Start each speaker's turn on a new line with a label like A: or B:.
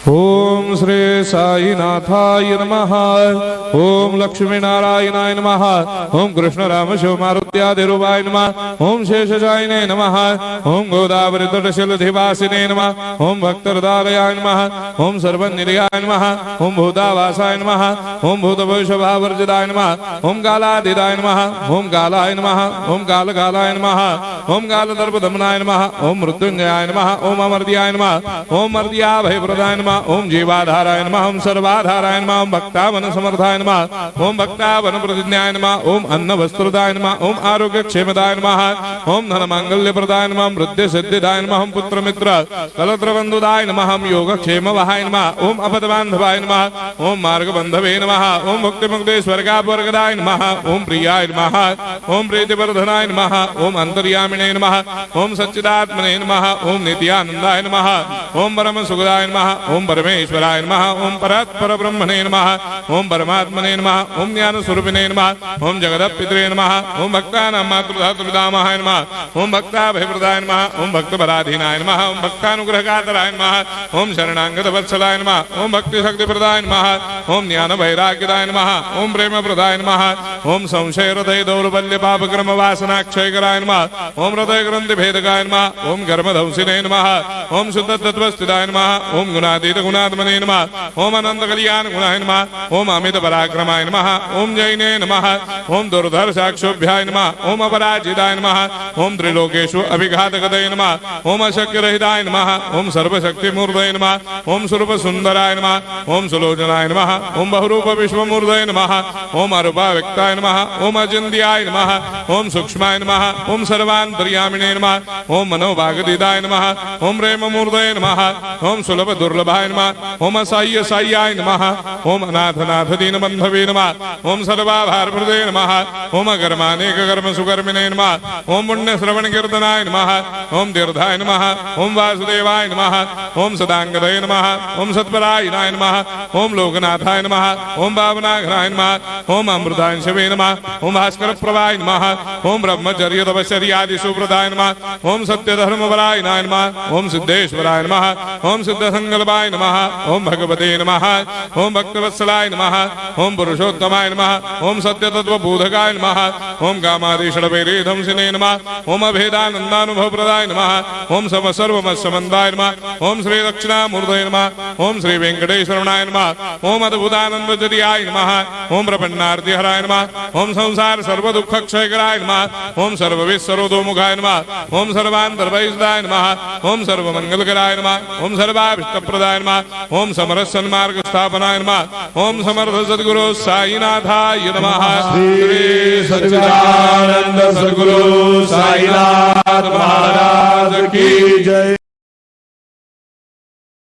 A: ओम श्री साईनाथाय नमः। ओम लक्ष्मी नारायणाय नमः। ओम कृष्ण राम शिव मारुत्यादिरूपाय नमः। ओम शेषशायिने नमः। ओम गोदावरी तटशिलधिवासिने नमः। ओम भक्तहृदयाय नमः। ओम सर्वनिलयाय नमः। ओम भूतावासाय नमः। ओम भूतभविष्यभावर्जिताय नमः। ओम कालातीताय नमः। ओम कालाय नमः। ओम कालकालाय नमः। ओम कालदर्पदमनाय नमः। ओम मृत्युंजयाय नमः। ओम अमर्त्याय नमः। ओम मर्त्याभयप्रदाय नमः। ओम जीवाधाराय नमः। ओम सर्वाधाराय नमः। ओम भक्तावन समर्थाय नमः। ओम भक्तावन प्रतिज्ञाय नमः। ओम अन्न वस्त्रदाय नमः। ओम आरोग्य क्षेमदाय नमः। ओम धन मांगल्य प्रदाय नमः। ओम वृद्धि सिद्धिदाय नमः। ओम पुत्र मित्र कलत्र बंधुदाय नमः। ओम योग क्षेम वहाय नमः। ओम अपद बांधवाय नमः। ओम मार्ग बंधवे नमः। ओम भक्ति मुक्ति स्वर्गापवर्गदाय नमः। ओम प्रियाय नमः। ओम प्रीतिवर्धनाय नमः। ओम अंतर्यामिने नमः। ओम सच्चिदात्मने नमः। ओम नित्यानंदाय नमः। ओम परम सुखदाय नमः। ओम परमेश्वराय नमः। ओम परात्पर ब्रह्मणे नमः। ओम परमात्मने नमः। ओम ज्ञान स्वरूपिणे नमः। ओम जगदपितरे नमः। ओम भक्तानां मातृधातुर्धामाय नमः। ओम भक्ताभयप्रदाय नमः। ओम भक्तपराधीनाय नमः। ओम भक्तानुग्रहकातराय नमः। ओम शरणागत वत्सलाय नमः। ओम भक्ति शक्ति प्रदाय नमः। ओम ज्ञान वैराग्यदाय नमः। ओम प्रेम प्रदाय नमः। ओम संशय हृदय दौर्बल्य पाप कर्म वासना क्षयकराय नमः। ओम हृदय ग्रंथि भेदकाय नमः। ओम कर्मधंसिने नमः। ओम शुद्ध तत्वस्थिताय नमः। ओम गुणातीत गुणात्मने नमः। ओम अनंत कल्याण गुणाय नमः। ओम अमित पराक्रमाय नमः। ओम जैने नमः। ओम दुर्धर्षाक्षोभ्याय नमः। ओम अपराजिताय नमः। ओम त्रिलोकेषु अभिघातगतये नमः। ओम अशक्य रहिताय नमः। ओम सर्वशक्तिमूर्तये नमः। ओम स्वरूप सुंदराय नमः। ओम सुलोचनाय नमः। ओम बहुरूप विश्वमूर्तये नमः। ओम अरूपाव्यक्ताय नमः। ओम अचिन्त्याय नमः। ओम सूक्ष्माय नमः। ओम सर्वान्तर्यामिने नमः। ओम मनोभागदिदाय नमः। ओम प्रेममूर्तये नमः। ओम सुलभ दुर्लभाय नमः। ओम असाह्य साह्याय नमः। ओम अनाथनाथ दीनबन्धवे नमः। ओम सर्वाभारप्रदे नमः। ओम अकर्मानेक कर्म सुकर्मिणे नमः। ओम पुण्य श्रवण कीर्तनाय नमः। ओम तीर्थाय नमः। ओम वासुदेवाय नमः। ओम सदांगदये नमः। ओम सत्परायणाय नमः। ओम लोकनाथाय नमः। ओम भावनाघ्नाय नमः। ओम अमृताय शिवे नमः। ओम भास्कर प्रभाय नमः। ओम ब्रह्मचर्य तपश्चर्यादि सुप्रदाय नमः। ओम सत्य धर्म परायणाय नमः। ओम सिद्धेश्वराय नमः। ओम सिद्ध संकल्पाय नमः। ओम भगवते नमः। ओम भक्तवत्सलाय नमः। ओम पुरुषोत्तमाय नमः। ओम सत्य तत्व बोधकाय नमः। ओम कामादिषडवैरे धंसिने नमः। ओम अभेदानंदानुभव प्रदाय नमः। ओम सम सर्वमस्समन्दाय नमः। ओम श्री दक्षिणामूर्तये नमः। ओम श्री वेंकटेश्वरनाय नमः। ओम अद्भुतानंदजरियाय नमः। ओम प्रपन्नार्तिहराय नमः। ओम संसार सर्व दुःख क्षयकराय नमः। ओम सर्वविश्वरोधोमुखाय नमः। ओम सर्वान्तर्वैसदाय नमः। ओम सर्वमंगलकराय नमः। ओम सर्वाभिष्टप्रदाय नमः। ओम समरस सन्मार्ग स्थापनाय नमः। ओम समर्थ सद्गुरु साईनाथाय नमः।
B: श्री सच्चिदानंद सद्गुरु साईनाथ महाराज की जय।